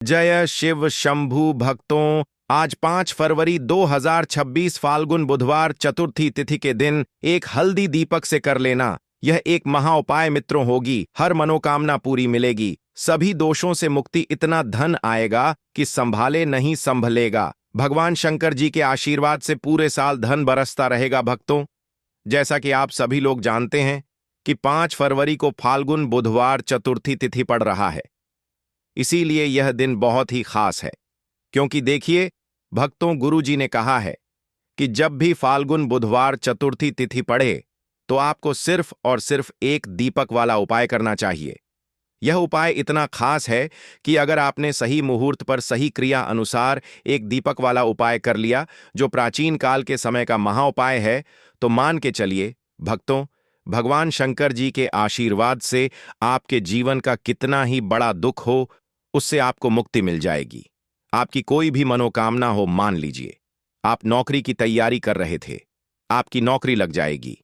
जय शिव शंभु भक्तों। आज 5 फरवरी 2026 फाल्गुन बुधवार चतुर्थी तिथि के दिन एक हल्दी दीपक से कर लेना यह एक महा उपाय मित्रों होगी। हर मनोकामना पूरी मिलेगी, सभी दोषों से मुक्ति, इतना धन आएगा कि संभाले नहीं संभलेगा। भगवान शंकर जी के आशीर्वाद से पूरे साल धन बरसता रहेगा भक्तों। जैसा कि आप सभी लोग जानते हैं कि 5 फरवरी को फाल्गुन बुधवार चतुर्थी तिथि पड़ रहा है, इसीलिए यह दिन बहुत ही खास है। क्योंकि देखिए भक्तों, गुरु जी ने कहा है कि जब भी फाल्गुन बुधवार चतुर्थी तिथि पड़े तो आपको सिर्फ और सिर्फ एक दीपक वाला उपाय करना चाहिए। यह उपाय इतना खास है कि अगर आपने सही मुहूर्त पर सही क्रिया अनुसार एक दीपक वाला उपाय कर लिया, जो प्राचीन काल के समय का महा उपाय है, तो मान के चलिए भक्तों, भगवान शंकर जी के आशीर्वाद से आपके जीवन का कितना ही बड़ा दुख हो, उससे आपको मुक्ति मिल जाएगी। आपकी कोई भी मनोकामना हो, मान लीजिए आप नौकरी की तैयारी कर रहे थे, आपकी नौकरी लग जाएगी।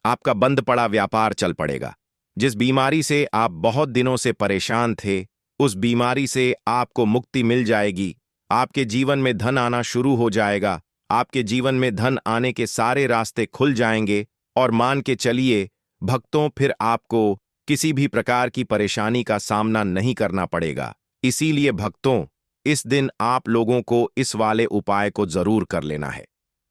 आपका बंद पड़ा व्यापार चल पड़ेगा। जिस बीमारी से आप बहुत दिनों से परेशान थे, उस बीमारी से आपको मुक्ति मिल जाएगी। आपके जीवन में धन आना शुरू हो जाएगा। आपके जीवन में धन आने के सारे रास्ते खुल जाएंगे। और मान के चलिए भक्तों, फिर आपको किसी भी प्रकार की परेशानी का सामना नहीं करना पड़ेगा। इसीलिए भक्तों, इस दिन आप लोगों को इस वाले उपाय को जरूर कर लेना है।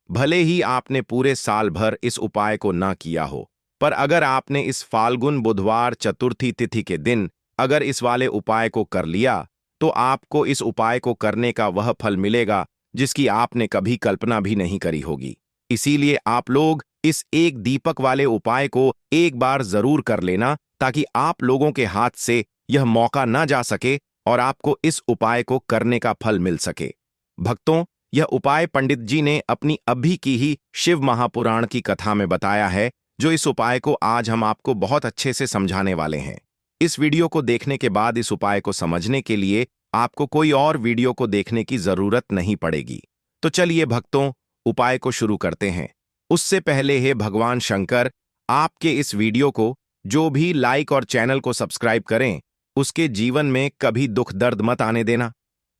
भले ही आपने पूरे साल भर इस उपाय को ना किया हो, पर अगर आपने इस फाल्गुन बुधवार चतुर्थी तिथि के दिन अगर इस वाले उपाय को कर लिया, तो आपको इस उपाय को करने का वह फल मिलेगा जिसकी आपने कभी कल्पना भी नहीं करी होगी। इसीलिए आप लोग इस एक दीपक वाले उपाय को एक बार जरूर कर लेना, ताकि आप लोगों के हाथ से यह मौका ना जा सके और आपको इस उपाय को करने का फल मिल सके। भक्तों, यह उपाय पंडित जी ने अपनी अभी की ही शिव महापुराण की कथा में बताया है, जो इस उपाय को आज हम आपको बहुत अच्छे से समझाने वाले हैं। इस वीडियो को देखने के बाद इस उपाय को समझने के लिए आपको कोई और वीडियो को देखने की जरूरत नहीं पड़ेगी। तो चलिए भक्तों, उपाय को शुरू करते हैं। उससे पहले हे भगवान शंकर, आपके इस वीडियो को जो भी लाइक और चैनल को सब्सक्राइब करें, उसके जीवन में कभी दुख दर्द मत आने देना।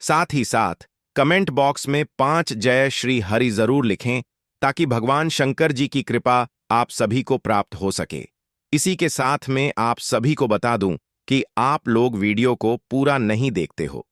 साथ ही साथ कमेंट बॉक्स में 5 जय श्री हरि जरूर लिखें, ताकि भगवान शंकर जी की कृपा आप सभी को प्राप्त हो सके। इसी के साथ में आप सभी को बता दूं कि आप लोग वीडियो को पूरा नहीं देखते हो,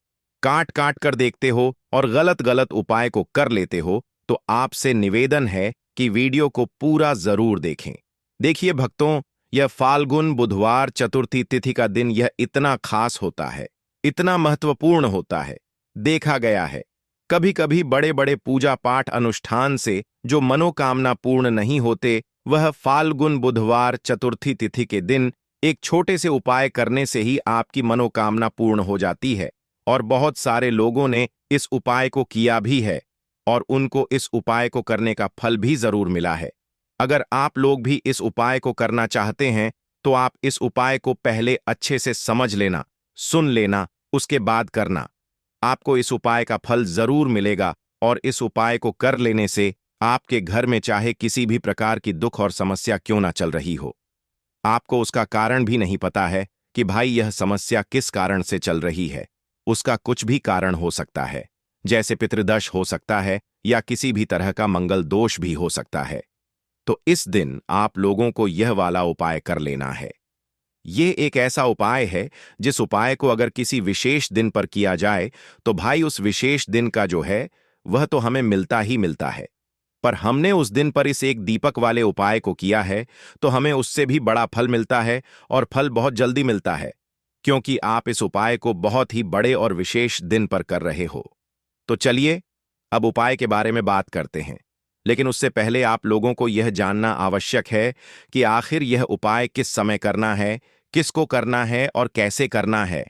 काट काट कर देखते हो और गलत गलत उपाय को कर लेते हो, तो आपसे निवेदन है कि वीडियो को पूरा जरूर देखें। देखिए भक्तों, यह फाल्गुन बुधवार चतुर्थी तिथि का दिन यह इतना खास होता है, इतना महत्वपूर्ण होता है। देखा गया है कभी कभी बड़े बड़े पूजा पाठ अनुष्ठान से जो मनोकामना पूर्ण नहीं होते, वह फाल्गुन बुधवार चतुर्थी तिथि के दिन एक छोटे से उपाय करने से ही आपकी मनोकामना पूर्ण हो जाती है। और बहुत सारे लोगों ने इस उपाय को किया भी है और उनको इस उपाय को करने का फल भी जरूर मिला है। अगर आप लोग भी इस उपाय को करना चाहते हैं, तो आप इस उपाय को पहले अच्छे से समझ लेना, सुन लेना, उसके बाद करना। आपको इस उपाय का फल जरूर मिलेगा और इस उपाय को कर लेने से आपके घर में चाहे किसी भी प्रकार की दुख और समस्या क्यों ना चल रही हो, आपको उसका कारण भी नहीं पता है कि भाई यह समस्या किस कारण से चल रही है। उसका कुछ भी कारण हो सकता है, जैसे पितृदोष हो सकता है या किसी भी तरह का मंगल दोष भी हो सकता है। तो इस दिन आप लोगों को यह वाला उपाय कर लेना है। ये एक ऐसा उपाय है जिस उपाय को अगर किसी विशेष दिन पर किया जाए, तो भाई उस विशेष दिन का जो है वह तो हमें मिलता ही मिलता है। पर हमने उस दिन पर इस एक दीपक वाले उपाय को किया है, तो हमें उससे भी बड़ा फल मिलता है और फल बहुत जल्दी मिलता है, क्योंकि आप इस उपाय को बहुत ही बड़े और विशेष दिन पर कर रहे हो। तो चलिए अब उपाय के बारे में बात करते हैं। लेकिन उससे पहले आप लोगों को यह जानना आवश्यक है कि आखिर यह उपाय किस समय करना है, किसको करना है और कैसे करना है।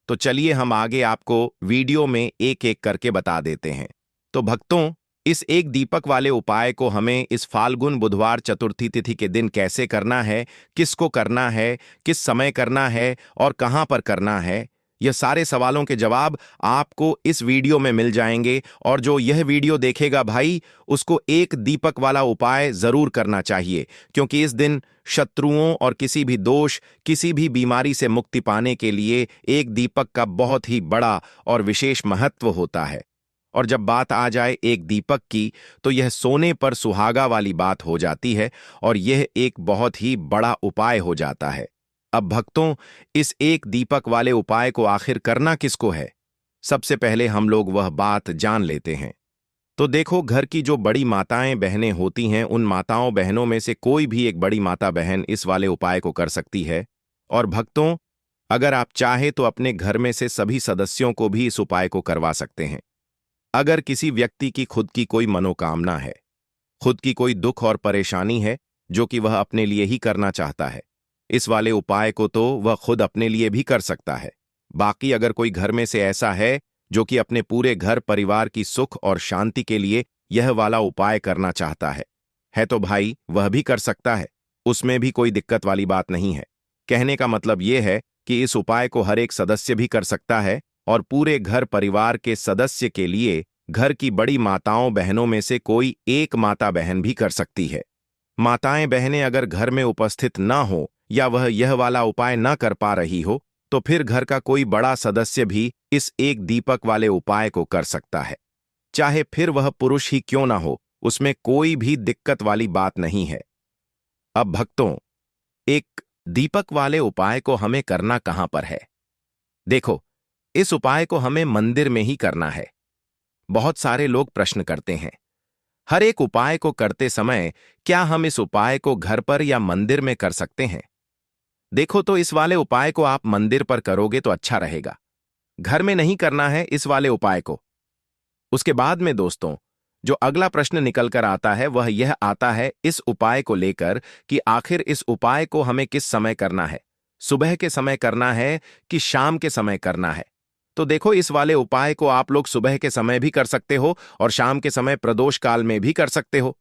तो चलिए हम आगे आपको वीडियो में एक एक करके बता देते हैं। तो भक्तों, इस एक दीपक वाले उपाय को हमें इस फाल्गुन बुधवार चतुर्थी तिथि के दिन कैसे करना है, किसको करना है, किस समय करना है और कहाँ पर करना है, यह सारे सवालों के जवाब आपको इस वीडियो में मिल जाएंगे, और जो यह वीडियो देखेगा भाई, उसको एक दीपक वाला उपाय जरूर करना चाहिए, क्योंकि इस दिन शत्रुओं और किसी भी दोष, किसी भी बीमारी से मुक्ति पाने के लिए एक दीपक का बहुत ही बड़ा और विशेष महत्व होता है। और जब बात आ जाए एक दीपक की, तो यह सोने पर सुहागा वाली बात हो जाती है, और यह एक बहुत ही बड़ा उपाय हो जाता है। अब भक्तों, इस एक दीपक वाले उपाय को आखिर करना किसको है? सबसे पहले हम लोग वह बात जान लेते हैं। तो देखो, घर की जो बड़ी माताएं बहनें होती हैं, उन माताओं बहनों में से कोई भी एक बड़ी माता बहन इस वाले उपाय को कर सकती है। और भक्तों, अगर आप चाहे तो अपने घर में से सभी सदस्यों को भी इस उपाय को करवा सकते हैं। अगर किसी व्यक्ति की खुद की कोई मनोकामना है, खुद की कोई दुख और परेशानी है जो कि वह अपने लिए ही करना चाहता है, इस वाले उपाय को तो वह खुद अपने लिए भी कर सकता है। बाकी अगर कोई घर में से ऐसा है जो कि अपने पूरे घर परिवार की सुख और शांति के लिए यह वाला उपाय करना चाहता है तो भाई वह भी कर सकता है, उसमें भी कोई दिक्कत वाली बात नहीं है। कहने का मतलब यह है कि इस उपाय को हर एक सदस्य भी कर सकता है, और पूरे घर परिवार के सदस्य के लिए घर की बड़ी माताओं बहनों में से कोई एक माता बहन भी कर सकती है। माताएं बहनें अगर घर में उपस्थित ना हो या वह यह वाला उपाय ना कर पा रही हो, तो फिर घर का कोई बड़ा सदस्य भी इस एक दीपक वाले उपाय को कर सकता है। चाहे फिर वह पुरुष ही क्यों ना हो, उसमें कोई भी दिक्कत वाली बात नहीं है। अब भक्तों, एक दीपक वाले उपाय को हमें करना कहां पर है? देखो, इस उपाय को हमें मंदिर में ही करना है। बहुत सारे लोग प्रश्न करते हैं, हर एक उपाय को करते समय क्या हम इस उपाय को घर पर या मंदिर में कर सकते हैं? देखो, तो इस वाले उपाय को आप मंदिर पर करोगे तो अच्छा रहेगा। घर में नहीं करना है इस वाले उपाय को। उसके बाद में दोस्तों, जो अगला प्रश्न निकल कर आता है वह यह आता है इस उपाय को लेकर कि आखिर इस उपाय को हमें किस समय करना है, सुबह के समय करना है कि शाम के समय करना है? तो देखो, इस वाले उपाय को आप लोग सुबह के समय भी कर सकते हो और शाम के समय प्रदोष काल में भी कर सकते हो।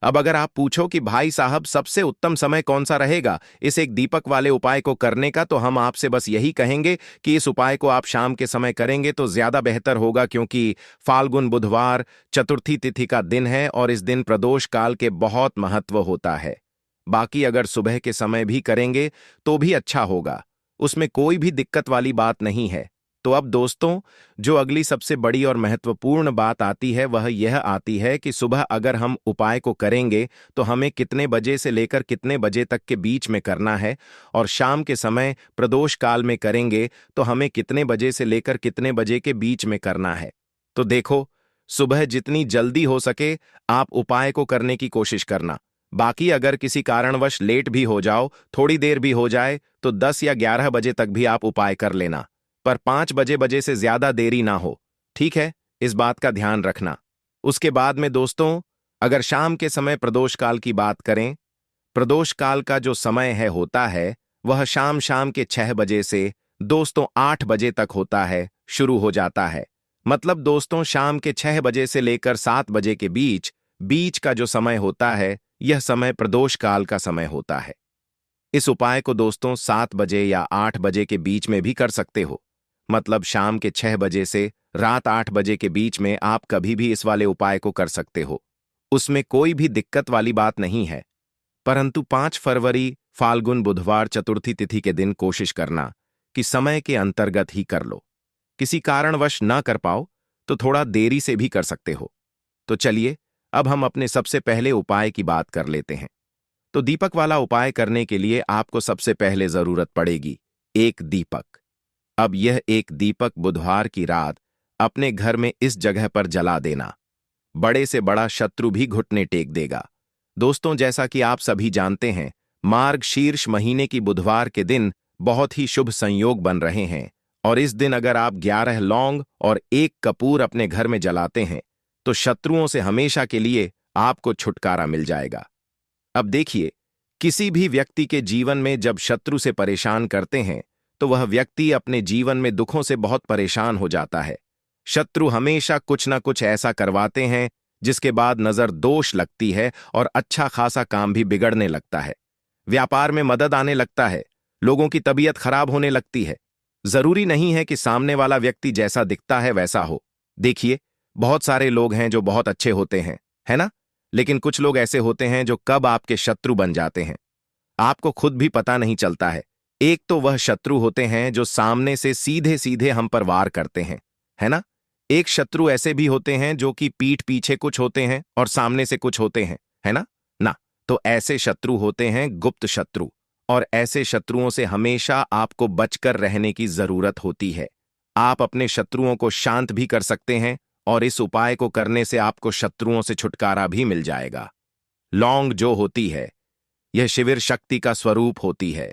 अब अगर आप पूछो कि भाई साहब सबसे उत्तम समय कौन सा रहेगा इस एक दीपक वाले उपाय को करने का, तो हम आपसे बस यही कहेंगे कि इस उपाय को आप शाम के समय करेंगे तो ज्यादा बेहतर होगा, क्योंकि फाल्गुन बुधवार चतुर्थी तिथि का दिन है और इस दिन प्रदोष काल के बहुत महत्व होता है। बाकी अगर सुबह के समय भी करेंगे तो भी अच्छा होगा, उसमें कोई भी दिक्कत वाली बात नहीं है। तो अब दोस्तों, जो अगली सबसे बड़ी और महत्वपूर्ण बात आती है वह यह आती है कि सुबह अगर हम उपाय को करेंगे तो हमें कितने बजे से लेकर कितने बजे तक के बीच में करना है, और शाम के समय प्रदोष काल में करेंगे तो हमें कितने बजे से लेकर कितने बजे के बीच में करना है। तो देखो, सुबह जितनी जल्दी हो सके आप उपाय को करने की कोशिश करना। बाकी अगर किसी कारणवश लेट भी हो जाओ, थोड़ी देर भी हो जाए, तो 10 या 11 बजे तक भी आप उपाय कर लेना, पर 5 बजे से ज्यादा देरी ना हो। ठीक है, इस बात का ध्यान रखना। उसके बाद में दोस्तों, अगर शाम के समय प्रदोष काल की बात करें, प्रदोष काल का जो समय है होता है वह शाम शाम के 6 बजे से दोस्तों 8 बजे तक होता है, शुरू हो जाता है। मतलब दोस्तों, शाम के 6 बजे से लेकर 7 बजे के बीच बीच का जो समय होता है, यह समय प्रदोष काल का समय होता है। इस उपाय को दोस्तों 7 बजे या 8 बजे के बीच में भी कर सकते हो। मतलब शाम के 6 बजे से रात 8 बजे के बीच में आप कभी भी इस वाले उपाय को कर सकते हो, उसमें कोई भी दिक्कत वाली बात नहीं है। परंतु 5 फरवरी फाल्गुन बुधवार चतुर्थी तिथि के दिन कोशिश करना कि समय के अंतर्गत ही कर लो। किसी कारणवश ना कर पाओ तो थोड़ा देरी से भी कर सकते हो। तो चलिए, अब हम अपने सबसे पहले उपाय की बात कर लेते हैं। तो दीपक वाला उपाय करने के लिए आपको सबसे पहले जरूरत पड़ेगी एक दीपक। अब यह एक दीपक बुधवार की रात अपने घर में इस जगह पर जला देना। बड़े से बड़ा शत्रु भी घुटने टेक देगा। दोस्तों, जैसा कि आप सभी जानते हैं, मार्ग शीर्ष महीने की बुधवार के दिन बहुत ही शुभ संयोग बन रहे हैं, और इस दिन अगर आप 11 लौंग और 1 कपूर अपने घर में जलाते हैं तो शत्रुओं से हमेशा के लिए आपको छुटकारा मिल जाएगा। अब देखिए, किसी भी व्यक्ति के जीवन में जब शत्रु से परेशान करते हैं तो वह व्यक्ति अपने जीवन में दुखों से बहुत परेशान हो जाता है। शत्रु हमेशा कुछ ना कुछ ऐसा करवाते हैं जिसके बाद नजर दोष लगती है और अच्छा खासा काम भी बिगड़ने लगता है। व्यापार में मदद आने लगता है, लोगों की तबीयत खराब होने लगती है। जरूरी नहीं है कि सामने वाला व्यक्ति जैसा दिखता है वैसा हो। देखिए, बहुत सारे लोग हैं जो बहुत अच्छे होते हैं, है ना? लेकिन कुछ लोग ऐसे होते हैं जो कब आपके शत्रु बन जाते हैं, आपको खुद भी पता नहीं चलता है। एक तो वह शत्रु होते हैं जो सामने से सीधे सीधे हम पर वार करते हैं, है ना? एक शत्रु ऐसे भी होते हैं जो कि पीठ पीछे कुछ होते हैं और सामने से कुछ होते हैं, है ना? ना, तो ऐसे शत्रु होते हैं गुप्त शत्रु, और ऐसे शत्रुओं से हमेशा आपको बचकर रहने की जरूरत होती है। आप अपने शत्रुओं को शांत भी कर सकते हैं, और इस उपाय को करने से आपको शत्रुओं से छुटकारा भी मिल जाएगा। लौंग जो होती है, यह शिविर शक्ति का स्वरूप होती है,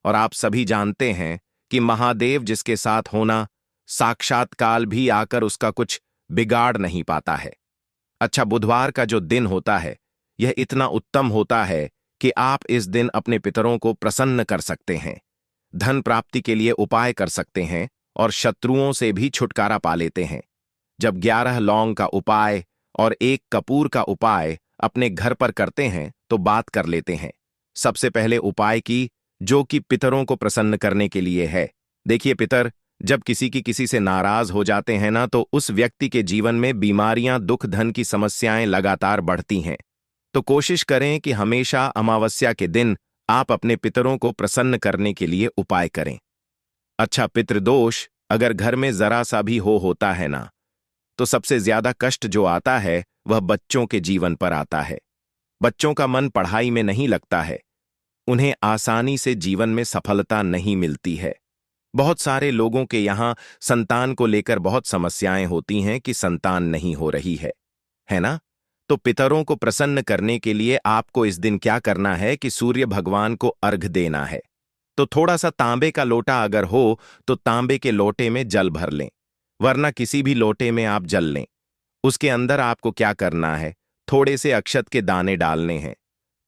और आप सभी जानते हैं कि महादेव जिसके साथ होना, साक्षात काल भी आकर उसका कुछ बिगाड़ नहीं पाता है। अच्छा, बुधवार का जो दिन होता है, यह इतना उत्तम होता है कि आप इस दिन अपने पितरों को प्रसन्न कर सकते हैं, धन प्राप्ति के लिए उपाय कर सकते हैं, और शत्रुओं से भी छुटकारा पा लेते हैं। जब 11 लौंग का उपाय और 1 कपूर का उपाय अपने घर पर करते हैं तो बात कर लेते हैं। सबसे पहले उपाय की, जो कि पितरों को प्रसन्न करने के लिए है। देखिए पितर, जब किसी से नाराज हो जाते हैं ना, तो उस व्यक्ति के जीवन में बीमारियां, दुख, धन की समस्याएं लगातार बढ़ती हैं। तो कोशिश करें कि हमेशा अमावस्या के दिन आप अपने पितरों को प्रसन्न करने के लिए उपाय करें। अच्छा, पितृदोष अगर घर में जरा सा भी होता है ना, तो सबसे ज्यादा कष्ट जो आता है वह बच्चों के जीवन पर आता है। बच्चों का मन पढ़ाई में नहीं लगता है, उन्हें आसानी से जीवन में सफलता नहीं मिलती है। बहुत सारे लोगों के यहाँ संतान को लेकर बहुत समस्याएं होती हैं कि संतान नहीं हो रही है ना? तो पितरों को प्रसन्न करने के लिए आपको इस दिन क्या करना है कि सूर्य भगवान को अर्घ देना है। तो थोड़ा सा तांबे का लोटा अगर हो तो तांबे के लोटे में जल भर लें, वरना किसी भी लोटे में आप जल लें। उसके अंदर आपको क्या करना है, थोड़े से अक्षत के दाने डालने हैं,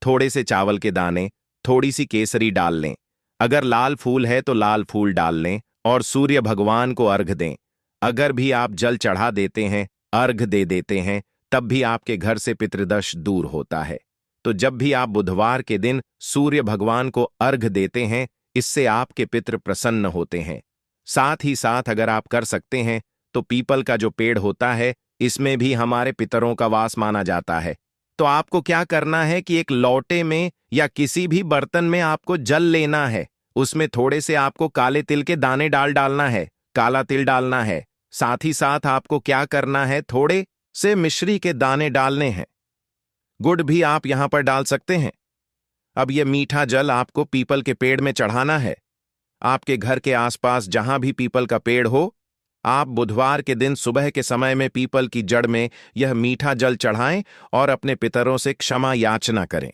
थोड़े से चावल के दाने, थोड़ी सी केसरी डाल लें। अगर लाल फूल है तो लाल फूल डाल लें और सूर्य भगवान को अर्घ दें। अगर भी आप जल चढ़ा देते हैं, अर्घ दे देते हैं, तब भी आपके घर से पितृदोष दूर होता है। तो जब भी आप बुधवार के दिन सूर्य भगवान को अर्घ देते हैं, इससे आपके पितृ प्रसन्न होते हैं। साथ ही साथ अगर आप कर सकते हैं तो पीपल का जो पेड़ होता है, इसमें भी हमारे पितरों का वास माना जाता है। तो आपको क्या करना है कि एक लोटे में या किसी भी बर्तन में आपको जल लेना है, उसमें थोड़े से आपको काले तिल के दाने डालना है, काला तिल डालना है। साथ ही साथ आपको क्या करना है, थोड़े से मिश्री के दाने डालने हैं। गुड़ भी आप यहां पर डाल सकते हैं। अब यह मीठा जल आपको पीपल के पेड़ में चढ़ाना है। आपके घर के आसपास जहां भी पीपल का पेड़ हो, आप बुधवार के दिन सुबह के समय में पीपल की जड़ में यह मीठा जल चढ़ाएं और अपने पितरों से क्षमा याचना करें।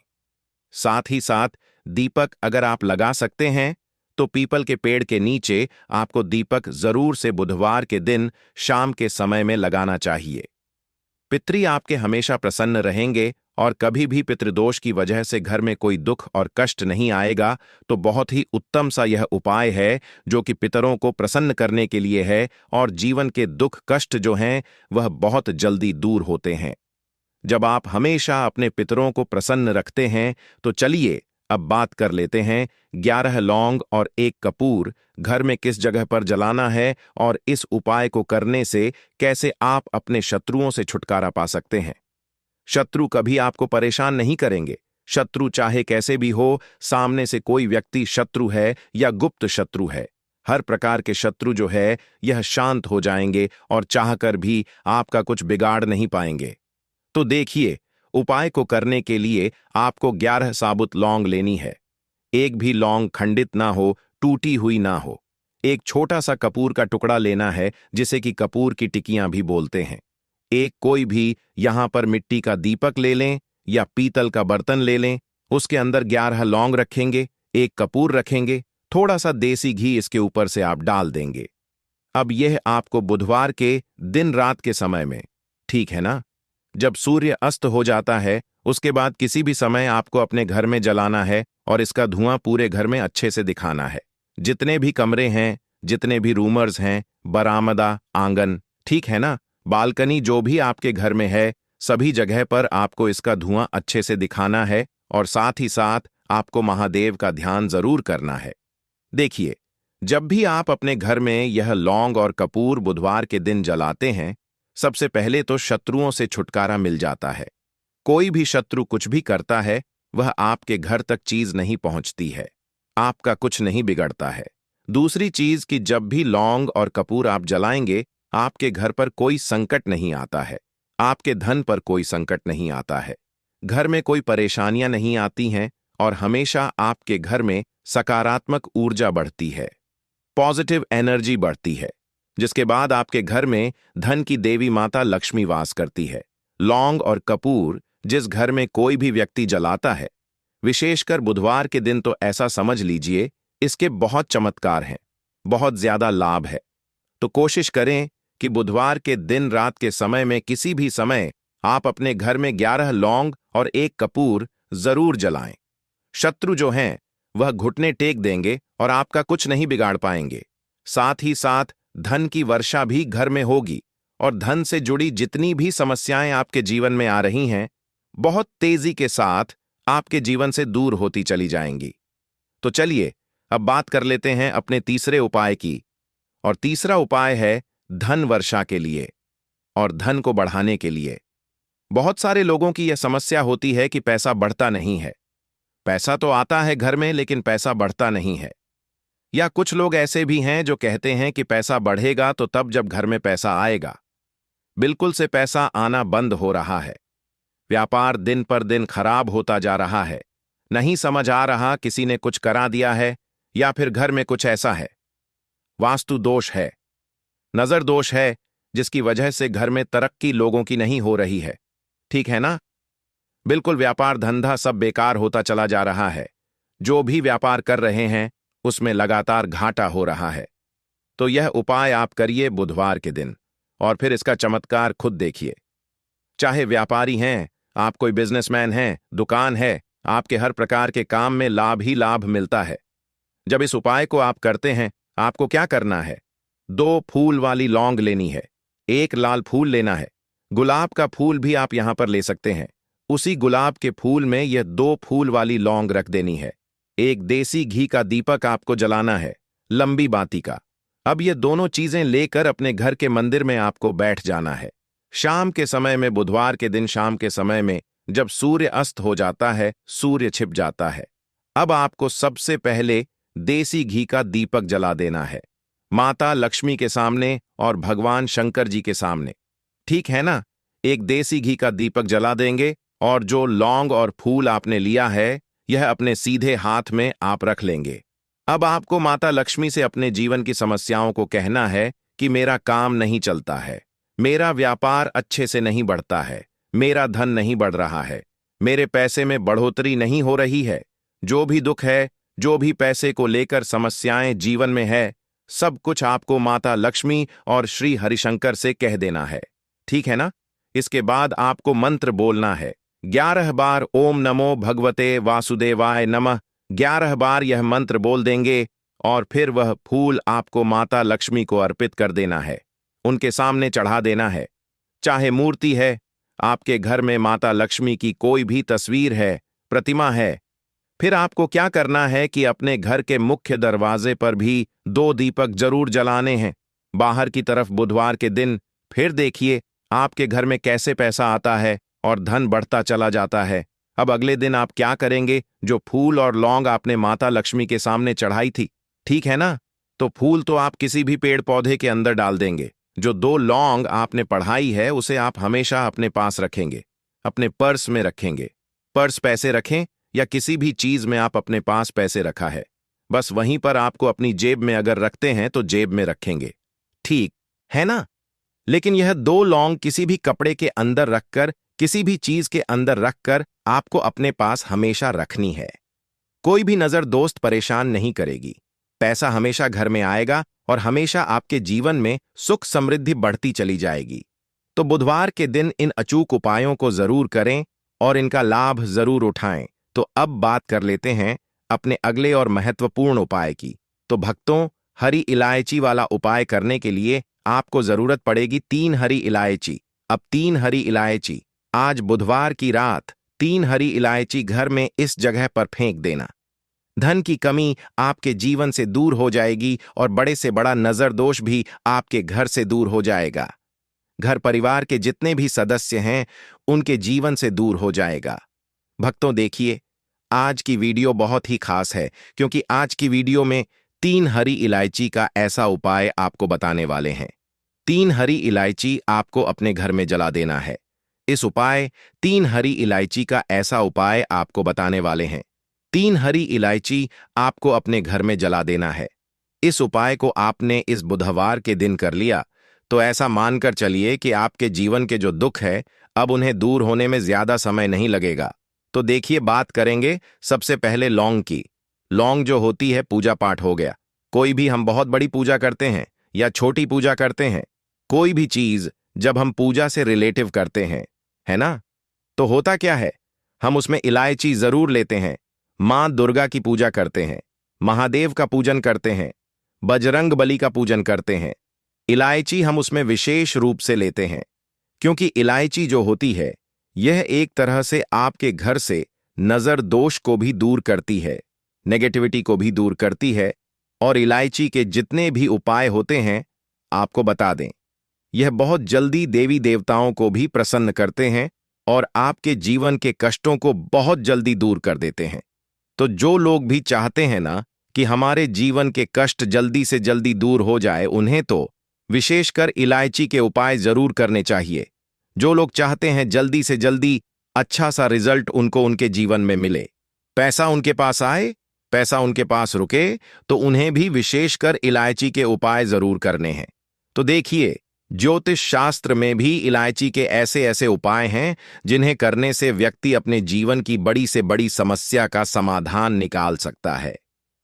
साथ ही साथ दीपक अगर आप लगा सकते हैं तो पीपल के पेड़ के नीचे आपको दीपक जरूर से बुधवार के दिन शाम के समय में लगाना चाहिए। पितृ आपके हमेशा प्रसन्न रहेंगे और कभी भी पितृदोष की वजह से घर में कोई दुख और कष्ट नहीं आएगा। तो बहुत ही उत्तम सा यह उपाय है जो कि पितरों को प्रसन्न करने के लिए है, और जीवन के दुख कष्ट जो हैं वह बहुत जल्दी दूर होते हैं जब आप हमेशा अपने पितरों को प्रसन्न रखते हैं। तो चलिए अब बात कर लेते हैं 11 लौंग और 1 कपूर घर में किस जगह पर जलाना है, और इस उपाय को करने से कैसे आप अपने शत्रुओं से छुटकारा पा सकते हैं। शत्रु कभी आपको परेशान नहीं करेंगे। शत्रु चाहे कैसे भी हो, सामने से कोई व्यक्ति शत्रु है या गुप्त शत्रु है, हर प्रकार के शत्रु जो है यह शांत हो जाएंगे और चाहकर भी आपका कुछ बिगाड़ नहीं पाएंगे। तो देखिए, उपाय को करने के लिए आपको 11 साबुत लौंग लेनी है। एक भी लौंग खंडित ना हो, टूटी हुई ना हो। एक छोटा सा कपूर का टुकड़ा लेना है, जिसे कि कपूर की टिकियां भी बोलते हैं। एक कोई भी यहां पर मिट्टी का दीपक ले लें या पीतल का बर्तन ले लें, उसके अंदर 11 लौंग रखेंगे, 1 कपूर रखेंगे, थोड़ा सा देसी घी इसके ऊपर से आप डाल देंगे। अब यह आपको बुधवार के दिन रात के समय में, ठीक है ना, जब सूर्य अस्त हो जाता है, उसके बाद किसी भी समय आपको अपने घर में जलाना है और इसका धुआं पूरे घर में अच्छे से दिखाना है। जितने भी कमरे हैं, जितने भी रूमर्स हैं, बरामदा, आंगन, ठीक है ना, बालकनी, जो भी आपके घर में है, सभी जगह पर आपको इसका धुआं अच्छे से दिखाना है, और साथ ही साथ आपको महादेव का ध्यान जरूर करना है। देखिए, जब भी आप अपने घर में यह लौंग और कपूर बुधवार के दिन जलाते हैं, सबसे पहले तो शत्रुओं से छुटकारा मिल जाता है। कोई भी शत्रु कुछ भी करता है, वह आपके घर तक चीज नहीं पहुंचती है, आपका कुछ नहीं बिगड़ता है। दूसरी चीज कि जब भी लौंग और कपूर आप जलाएंगे, आपके घर पर कोई संकट नहीं आता है, आपके धन पर कोई संकट नहीं आता है, घर में कोई परेशानियां नहीं आती हैं और हमेशा आपके घर में सकारात्मक ऊर्जा बढ़ती है, पॉजिटिव एनर्जी बढ़ती है, जिसके बाद आपके घर में धन की देवी माता लक्ष्मी वास करती है। लौंग और कपूर जिस घर में कोई भी व्यक्ति जलाता है, विशेषकर बुधवार के दिन, तो ऐसा समझ लीजिए इसके बहुत चमत्कार हैं, बहुत ज्यादा लाभ है। तो कोशिश करें कि बुधवार के दिन रात के समय में किसी भी समय आप अपने घर में 11 लौंग और 1 कपूर जरूर जलाएं। शत्रु जो हैं वह घुटने टेक देंगे और आपका कुछ नहीं बिगाड़ पाएंगे। साथ ही साथ धन की वर्षा भी घर में होगी और धन से जुड़ी जितनी भी समस्याएं आपके जीवन में आ रही हैं, बहुत तेजी के साथ आपके जीवन से दूर होती चली जाएंगी। तो चलिए अब बात कर लेते हैं अपने तीसरे उपाय की। और तीसरा उपाय है धन वर्षा के लिए और धन को बढ़ाने के लिए। बहुत सारे लोगों की यह समस्या होती है कि पैसा बढ़ता नहीं है। पैसा तो आता है घर में, लेकिन पैसा बढ़ता नहीं है। या कुछ लोग ऐसे भी हैं जो कहते हैं कि पैसा बढ़ेगा तो तब जब घर में पैसा आएगा। बिल्कुल से पैसा आना बंद हो रहा है। व्यापार दिन पर दिन खराब होता जा रहा है। नहीं समझ आ रहा किसी ने कुछ करा दिया है या फिर घर में कुछ ऐसा है, वास्तु दोष है, नजर दोष है, जिसकी वजह से घर में तरक्की लोगों की नहीं हो रही है। ठीक है ना? बिल्कुल व्यापार धंधा सब बेकार होता चला जा रहा है। जो भी व्यापार कर रहे हैं उसमें लगातार घाटा हो रहा है। तो यह उपाय आप करिए बुधवार के दिन और फिर इसका चमत्कार खुद देखिए। चाहे व्यापारी हैं, आप कोई बिजनेसमैन हैं, दुकान है, आपके हर प्रकार के काम में लाभ ही लाभ मिलता है। जब इस उपाय को आप करते हैं, आपको क्या करना है? 2 फूल वाली लौंग लेनी है, 1 लाल फूल लेना है। गुलाब का फूल भी आप यहां पर ले सकते हैं। उसी गुलाब के फूल में यह 2 फूल वाली लौंग रख देनी है। 1 देसी घी का दीपक आपको जलाना है, लंबी बाती का। अब ये दोनों चीजें लेकर अपने घर के मंदिर में आपको बैठ जाना है। शाम के समय में, बुधवार के दिन शाम के समय में, जब सूर्य अस्त हो जाता है, सूर्य छिप जाता है, अब आपको सबसे पहले देसी घी का दीपक जला देना है, माता लक्ष्मी के सामने और भगवान शंकर जी के सामने। ठीक है ना? एक देसी घी का दीपक जला देंगे और जो लौंग और फूल आपने लिया है, यह अपने सीधे हाथ में आप रख लेंगे। अब आपको माता लक्ष्मी से अपने जीवन की समस्याओं को कहना है कि मेरा काम नहीं चलता है, मेरा व्यापार अच्छे से नहीं बढ़ता है, मेरा धन नहीं बढ़ रहा है, मेरे पैसे में बढ़ोतरी नहीं हो रही है। जो भी दुख है, जो भी पैसे को लेकर समस्याएं जीवन में है, सब कुछ आपको माता लक्ष्मी और श्री हरिशंकर से कह देना है। ठीक है ना? इसके बाद आपको मंत्र बोलना है 11 बार, ओम नमो भगवते वासुदेवाय नमः। 11 बार यह मंत्र बोल देंगे और फिर वह फूल आपको माता लक्ष्मी को अर्पित कर देना है, उनके सामने चढ़ा देना है। चाहे मूर्ति है, आपके घर में माता लक्ष्मी की कोई भी तस्वीर है, प्रतिमा है, फिर आपको क्या करना है कि अपने घर के मुख्य दरवाजे पर भी 2 दीपक जरूर जलाने हैं। बाहर की तरफ बुधवार के दिन फिर देखिए आपके घर में कैसे पैसा आता है और धन बढ़ता चला जाता है। अब अगले दिन आप क्या करेंगे? जो फूल और लौंग आपने माता लक्ष्मी के सामने चढ़ाई थी, ठीक है ना, तो फूल तो आप किसी भी पेड़ पौधे के अंदर डाल देंगे। जो 2 लौंग आपने पढ़ाई है उसे आप हमेशा अपने पास रखेंगे, अपने पर्स में रखेंगे। पर्स पैसे रखें या किसी भी चीज में आप अपने पास पैसे रखा है, बस वहीं पर आपको अपनी जेब में अगर रखते हैं तो जेब में रखेंगे, ठीक है ना? लेकिन यह 2 लौंग किसी भी कपड़े के अंदर रखकर, किसी भी चीज के अंदर रखकर आपको अपने पास हमेशा रखनी है। कोई भी नजर दोस्त परेशान नहीं करेगी। पैसा हमेशा घर में आएगा और हमेशा आपके जीवन में सुख समृद्धि बढ़ती चली जाएगी। तो बुधवार के दिन इन अचूक उपायों को जरूर करें और इनका लाभ जरूर उठाएं। तो अब बात कर लेते हैं अपने अगले और महत्वपूर्ण उपाय की। तो भक्तों, हरी इलायची वाला उपाय करने के लिए आपको जरूरत पड़ेगी 3 हरी इलायची। अब 3 हरी इलायची, आज बुधवार की रात 3 हरी इलायची घर में इस जगह पर फेंक देना। धन की कमी आपके जीवन से दूर हो जाएगी और बड़े से बड़ा नजर दोष भी आपके घर से दूर हो जाएगा। घर परिवार के जितने भी सदस्य हैं उनके जीवन से दूर हो जाएगा। भक्तों देखिए, आज की वीडियो बहुत ही खास है क्योंकि आज की वीडियो में 3 हरी इलायची का ऐसा उपाय आपको बताने वाले हैं। 3 हरी इलायची आपको अपने घर में जला देना है। इस उपाय 3 हरी इलायची का ऐसा उपाय आपको बताने वाले हैं। 3 हरी इलायची आपको अपने घर में जला देना है। इस उपाय को आपने इस बुधवार के दिन कर लिया तो ऐसा मानकर चलिए कि आपके जीवन के जो दुख है अब उन्हें दूर होने में ज्यादा समय नहीं लगेगा। तो देखिए, बात करेंगे सबसे पहले लौंग की। लौंग जो होती है पूजा पाठ हो गया। कोई भी हम बहुत बड़ी पूजा करते हैं या छोटी पूजा करते हैं, कोई भी चीज जब हम पूजा से रिलेटिव करते हैं, है ना, तो होता क्या है, हम उसमें इलायची जरूर लेते हैं। मां दुर्गा की पूजा करते हैं, महादेव का पूजन करते हैं, बजरंग बली का पूजन करते हैं। इलायची हम उसमें विशेष रूप से लेते हैं क्योंकि इलायची जो होती है यह एक तरह से आपके घर से नजर दोष को भी दूर करती है, नेगेटिविटी को भी दूर करती है। और इलायची के जितने भी उपाय होते हैं आपको बता दें, यह बहुत जल्दी देवी देवताओं को भी प्रसन्न करते हैं और आपके जीवन के कष्टों को बहुत जल्दी दूर कर देते हैं। तो जो लोग भी चाहते हैं ना कि हमारे जीवन के कष्ट जल्दी से जल्दी दूर हो जाए, उन्हें तो विशेषकर इलायची के उपाय जरूर करने चाहिए। जो लोग चाहते हैं जल्दी से जल्दी अच्छा सा रिजल्ट उनको उनके जीवन में मिले, पैसा उनके पास आए, पैसा उनके पास रुके, तो उन्हें भी विशेषकर इलायची के उपाय जरूर करने हैं। तो देखिए, ज्योतिष शास्त्र में भी इलायची के ऐसे ऐसे उपाय हैं जिन्हें करने से व्यक्ति अपने जीवन की बड़ी से बड़ी समस्या का समाधान निकाल सकता है।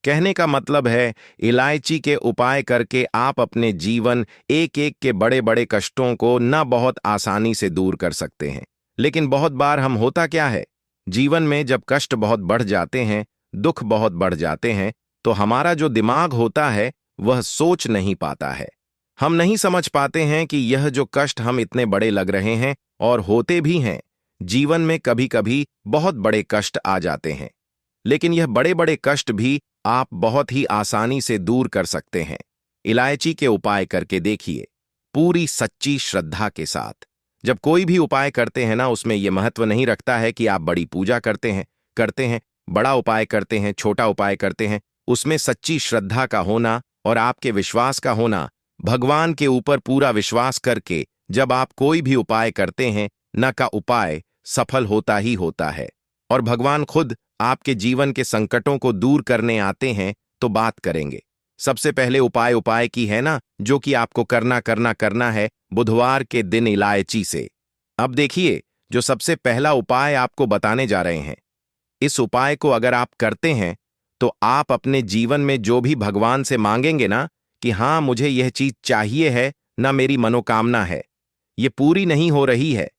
कहने का मतलब है, इलायची के उपाय करके आप अपने जीवन एक एक के बड़े बड़े कष्टों को न बहुत आसानी से दूर कर सकते हैं। लेकिन बहुत बार हम होता क्या है, जीवन में जब कष्ट बहुत बढ़ जाते हैं, दुख बहुत बढ़ जाते हैं, तो हमारा जो दिमाग होता है वह सोच नहीं पाता है। हम नहीं समझ पाते हैं कि यह जो कष्ट हम इतने बड़े लग रहे हैं और होते भी हैं, जीवन में कभी कभी बहुत बड़े कष्ट आ जाते हैं। लेकिन यह बड़े बड़े कष्ट भी आप बहुत ही आसानी से दूर कर सकते हैं इलायची के उपाय करके। देखिए, पूरी सच्ची श्रद्धा के साथ जब कोई भी उपाय करते हैं ना, उसमें यह महत्व नहीं रखता है कि आप बड़ी पूजा करते हैं, बड़ा उपाय करते हैं, छोटा उपाय करते हैं। उसमें सच्ची श्रद्धा का होना और आपके विश्वास का होना, भगवान के ऊपर पूरा विश्वास करके जब आप कोई भी उपाय करते हैं न का उपाय सफल होता ही होता है और भगवान खुद आपके जीवन के संकटों को दूर करने आते हैं। तो बात करेंगे सबसे पहले उपाय की, है ना, जो कि आपको करना है बुधवार के दिन इलायची से। अब देखिए, जो सबसे पहला उपाय आपको बताने जा रहे हैं, इस उपाय को अगर आप करते हैं तो आप अपने जीवन में जो भी भगवान से मांगेंगे ना कि हाँ मुझे यह चीज चाहिए है, ना मेरी मनोकामना है, ये पूरी नहीं हो रही है,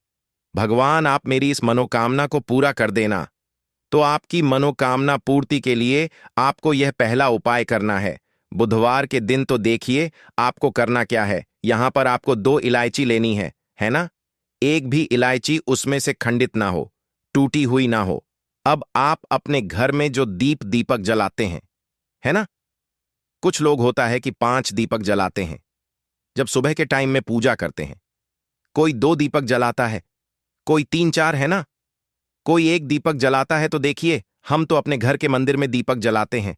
भगवान आप मेरी इस मनोकामना को पूरा कर देना, तो आपकी मनोकामना पूर्ति के लिए आपको यह पहला उपाय करना है बुधवार के दिन। तो देखिए, आपको करना क्या है, यहां पर आपको 2 इलायची लेनी है ना। एक भी इलायची उसमें से खंडित ना हो, टूटी हुई ना हो। अब आप अपने घर में जो दीपक जलाते हैं, है ना, कुछ लोग होता है कि 5 दीपक जलाते हैं जब सुबह के टाइम में पूजा करते हैं, कोई 2 दीपक जलाता है, कोई 3-4, है ना, कोई 1 दीपक जलाता है। तो देखिए, हम तो अपने घर के मंदिर में दीपक जलाते हैं।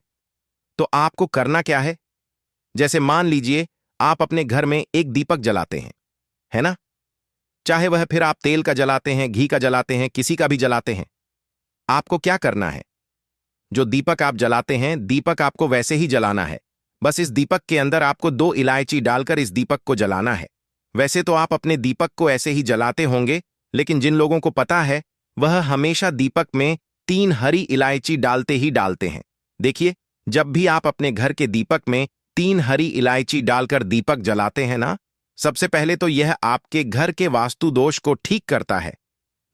तो आपको करना क्या है, जैसे मान लीजिए आप अपने घर में 1 दीपक जलाते हैं, है ना, चाहे वह फिर आप तेल का जलाते हैं, घी का जलाते हैं, किसी का भी जलाते हैं। आपको क्या करना है, जो दीपक आप जलाते हैं, दीपक आपको वैसे ही जलाना है। बस इस दीपक के अंदर आपको 2 इलायची डालकर इस दीपक को जलाना है। वैसे तो आप अपने दीपक को ऐसे ही जलाते होंगे, लेकिन जिन लोगों को पता है वह हमेशा दीपक में 3 हरी इलायची डालते ही डालते हैं। देखिए, जब भी आप अपने घर के दीपक में 3 हरी इलायची डालकर दीपक जलाते हैं ना, सबसे पहले तो यह आपके घर के वास्तु दोष को ठीक करता है।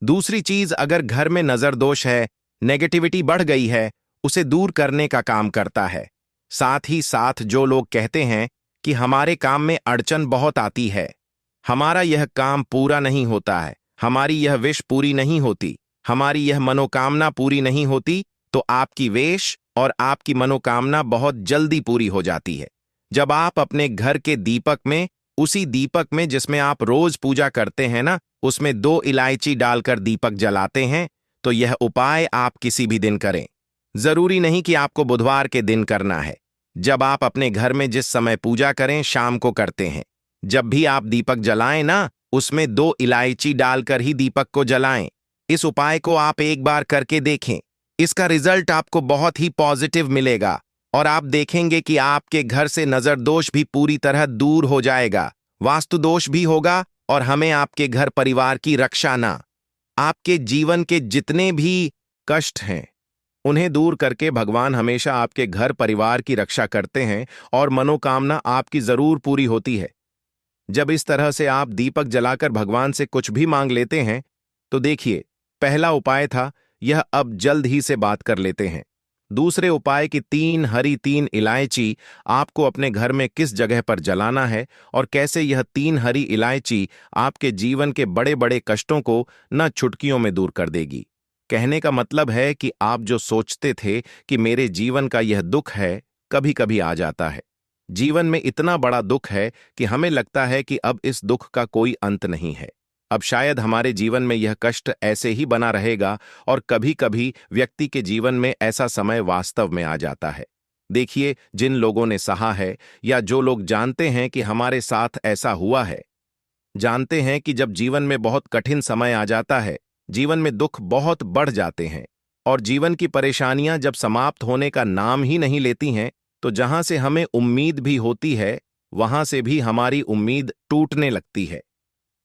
दूसरी चीज, अगर घर में नजर दोष है, नेगेटिविटी बढ़ गई है, उसे दूर करने का काम करता है। साथ ही साथ जो लोग कहते हैं कि हमारे काम में अड़चन बहुत आती है, हमारा यह काम पूरा नहीं होता है, हमारी यह विश पूरी नहीं होती, हमारी यह मनोकामना पूरी नहीं होती, तो आपकी वेश और आपकी मनोकामना बहुत जल्दी पूरी हो जाती है। जब आप अपने घर के दीपक में, उसी दीपक में जिसमें आप रोज पूजा करते हैं ना, उसमें 2 इलायची डालकर दीपक जलाते हैं, तो यह उपाय आप किसी भी दिन करें। जरूरी नहीं कि आपको बुधवार के दिन करना है। जब आप अपने घर में जिस समय पूजा करें, शाम को करते हैं, जब भी आप दीपक जलाएं ना, उसमें 2 इलायची डालकर ही दीपक को जलाएं। इस उपाय को आप एक बार करके देखें। इसका रिजल्ट आपको बहुत ही पॉजिटिव मिलेगा और आप देखेंगे कि आपके घर से नजर दोष भी पूरी तरह दूर हो जाएगा, वास्तु दोष भी होगा और हमें आपके घर परिवार की रक्षा ना, आपके जीवन के जितने भी कष्ट हैं उन्हें दूर करके भगवान हमेशा आपके घर परिवार की रक्षा करते हैं और मनोकामना आपकी जरूर पूरी होती है। जब इस तरह से आप दीपक जलाकर भगवान से कुछ भी मांग लेते हैं, तो देखिए, पहला उपाय था यह, अब जल्द ही से बात कर लेते हैं। दूसरे उपाय की 3 इलायची आपको अपने घर में किस जगह पर जलाना है और कैसे यह 3 इलायची आपके जीवन के बड़े बड़े कष्टों को न चुटकियों में दूर कर देगी। कहने का मतलब है कि आप जो सोचते थे कि मेरे जीवन का यह दुख है, कभी कभी आ जाता है। जीवन में इतना बड़ा दुख है कि हमें लगता है कि अब इस दुख का कोई अंत नहीं है। अब शायद हमारे जीवन में यह कष्ट ऐसे ही बना रहेगा और कभी कभी व्यक्ति के जीवन में ऐसा समय वास्तव में आ जाता है। देखिए, जिन लोगों ने सहा है या जो लोग जानते हैं कि हमारे साथ ऐसा हुआ है, जानते हैं कि जब जीवन में बहुत कठिन समय आ जाता है, जीवन में दुख बहुत बढ़ जाते हैं और जीवन की परेशानियां जब समाप्त होने का नाम ही नहीं लेती हैं, तो जहां से हमें उम्मीद भी होती है, वहां से भी हमारी उम्मीद टूटने लगती है।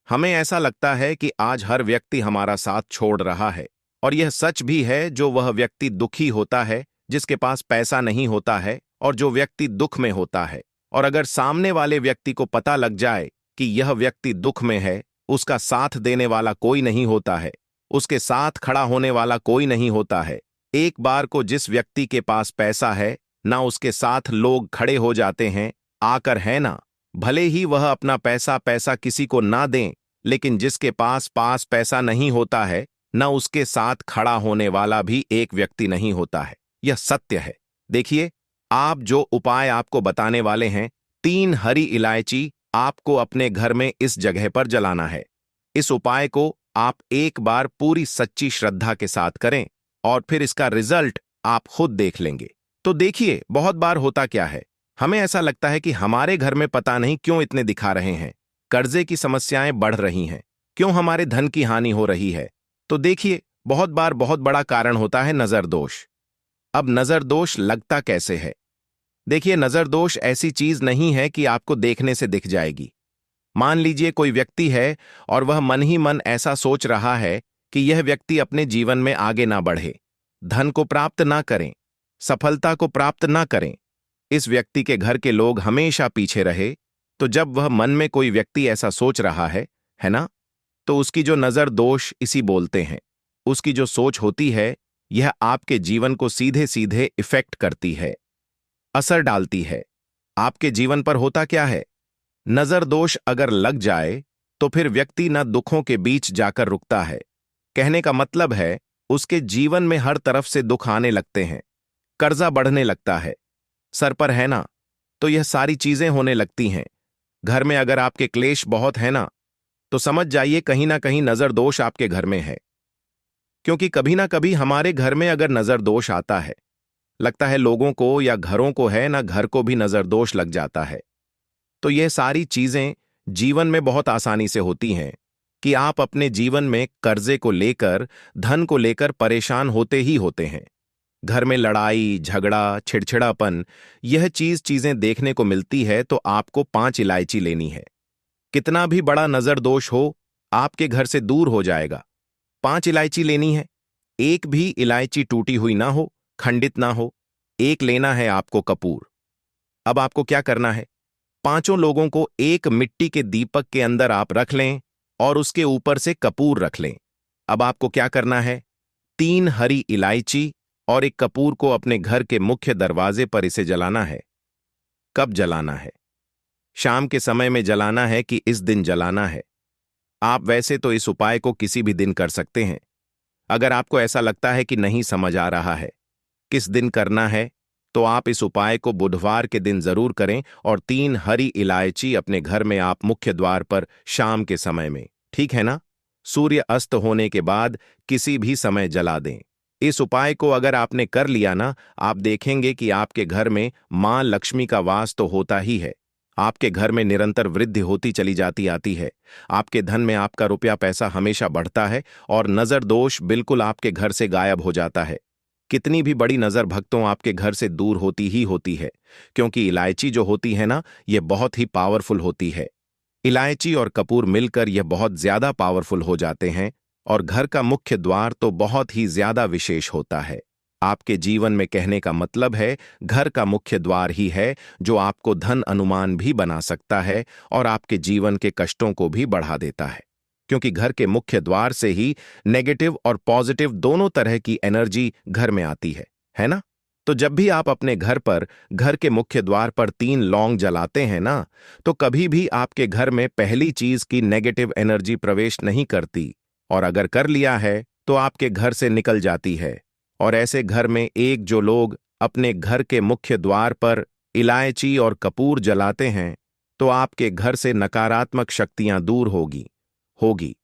हमें ऐसा लगता है कि आज हर व्यक्ति हमारा साथ छोड़ रहा है और यह सच भी है। जो वह व्यक्ति दुखी होता है, जिसके पास पैसा नहीं होता है और जो व्यक्ति दुख में होता है, और अगर सामने वाले व्यक्ति को पता लग जाए कि यह व्यक्ति दुख में है, उसका साथ देने वाला कोई नहीं होता है, उसके साथ खड़ा होने वाला कोई नहीं होता है। एक बार को जिस व्यक्ति के पास पैसा है ना, उसके साथ लोग खड़े हो जाते हैं आकर, है ना। भले ही वह अपना पैसा किसी को ना दें, लेकिन जिसके पास पैसा नहीं होता है ना, उसके साथ खड़ा होने वाला भी एक व्यक्ति नहीं होता है। यह सत्य है। देखिए, आप जो उपाय आपको बताने वाले हैं, 3 इलायची आपको अपने घर में इस जगह पर जलाना है। इस उपाय को आप एक बार पूरी सच्ची श्रद्धा के साथ करें और फिर इसका रिजल्ट आप खुद देख लेंगे। तो देखिए, बहुत बार होता क्या है, हमें ऐसा लगता है कि हमारे घर में पता नहीं क्यों इतने दिखा रहे हैं, कर्जे की समस्याएं बढ़ रही हैं, क्यों हमारे धन की हानि हो रही है। तो देखिए, बहुत बार बहुत बड़ा कारण होता है नजर दोष। अब नजर दोष लगता कैसे है? देखिए, नजर दोष ऐसी चीज नहीं है कि आपको देखने से दिख जाएगी। मान लीजिए कोई व्यक्ति है और वह मन ही मन ऐसा सोच रहा है कि यह व्यक्ति अपने जीवन में आगे ना बढ़े, धन को प्राप्त ना करें, सफलता को प्राप्त ना करें, इस व्यक्ति के घर के लोग हमेशा पीछे रहे। तो जब वह मन में कोई व्यक्ति ऐसा सोच रहा है ना, तो उसकी जो नजर दोष इसी बोलते हैं। उसकी जो सोच होती है, यह आपके जीवन को सीधे सीधे इफेक्ट करती है, असर डालती है। आपके जीवन पर होता क्या है, नजर दोष अगर लग जाए तो फिर व्यक्ति न दुखों के बीच जाकर रुकता है। कहने का मतलब है, उसके जीवन में हर तरफ से दुख आने लगते हैं, कर्जा बढ़ने लगता है, सर पर है ना, तो यह सारी चीजें होने लगती हैं। घर में अगर आपके क्लेश बहुत है ना, तो समझ जाइए कहीं ना कहीं नजर दोष आपके घर में है। क्योंकि कभी ना कभी हमारे घर में अगर नजर दोष आता है, लगता है लोगों को या घरों को है ना, घर को भी नजर दोष लग जाता है। तो यह सारी चीजें जीवन में बहुत आसानी से होती हैं कि आप अपने जीवन में कर्जे को लेकर, धन को लेकर परेशान होते ही होते हैं। घर में लड़ाई झगड़ा, चिड़चिड़ापन, यह चीजें देखने को मिलती है। तो आपको 5 इलायची लेनी है। कितना भी बड़ा नजर दोष हो, आपके घर से दूर हो जाएगा। 5 इलायची लेनी है। एक भी इलायची टूटी हुई ना हो, खंडित ना हो। एक लेना है आपको कपूर। अब आपको क्या करना है, 5 लोगों को एक मिट्टी के दीपक के अंदर आप रख लें और उसके ऊपर से कपूर रख लें। अब आपको क्या करना है, 3 हरी इलायची और एक कपूर को अपने घर के मुख्य दरवाजे पर इसे जलाना है। कब जलाना है? शाम के समय में जलाना है कि इस दिन जलाना है? आप वैसे तो इस उपाय को किसी भी दिन कर सकते हैं। अगर आपको ऐसा लगता है कि नहीं समझ आ रहा है, किस दिन करना है? तो आप इस उपाय को बुधवार के दिन जरूर करें और 3 हरी इलायची अपने घर में आप मुख्य द्वार पर शाम के समय में, ठीक है ना? सूर्य अस्त होने के बाद किसी भी समय जला दें। इस उपाय को अगर आपने कर लिया ना, आप देखेंगे कि आपके घर में मां लक्ष्मी का वास तो होता ही है। आपके घर में निरंतर वृद्धि होती चली जाती आती है। आपके धन में आपका रुपया पैसा हमेशा बढ़ता है और नजर दोष बिल्कुल आपके घर से गायब हो जाता है। कितनी भी बड़ी नजर भक्तों आपके घर से दूर होती ही होती है, क्योंकि इलायची जो होती है ना, ये बहुत ही पावरफुल होती है। इलायची और कपूर मिलकर यह बहुत ज्यादा पावरफुल हो जाते हैं और घर का मुख्य द्वार तो बहुत ही ज्यादा विशेष होता है। आपके जीवन में कहने का मतलब है घर का मुख्य द्वार ही है जो आपको धन अनुमान भी बना सकता है और आपके जीवन के कष्टों को भी बढ़ा देता है, क्योंकि घर के मुख्य द्वार से ही नेगेटिव और पॉजिटिव दोनों तरह की एनर्जी घर में आती है ना? तो जब भी आप अपने घर पर घर के मुख्य द्वार पर 3 लौंग जलाते हैं ना, तो कभी भी आपके घर में पहली चीज की नेगेटिव एनर्जी प्रवेश नहीं करती, और अगर कर लिया है तो आपके घर से निकल जाती है। और ऐसे घर में एक जो लोग अपने घर के मुख्य द्वार पर इलायची और कपूर जलाते हैं, तो आपके घर से नकारात्मक शक्तियां दूर होगी।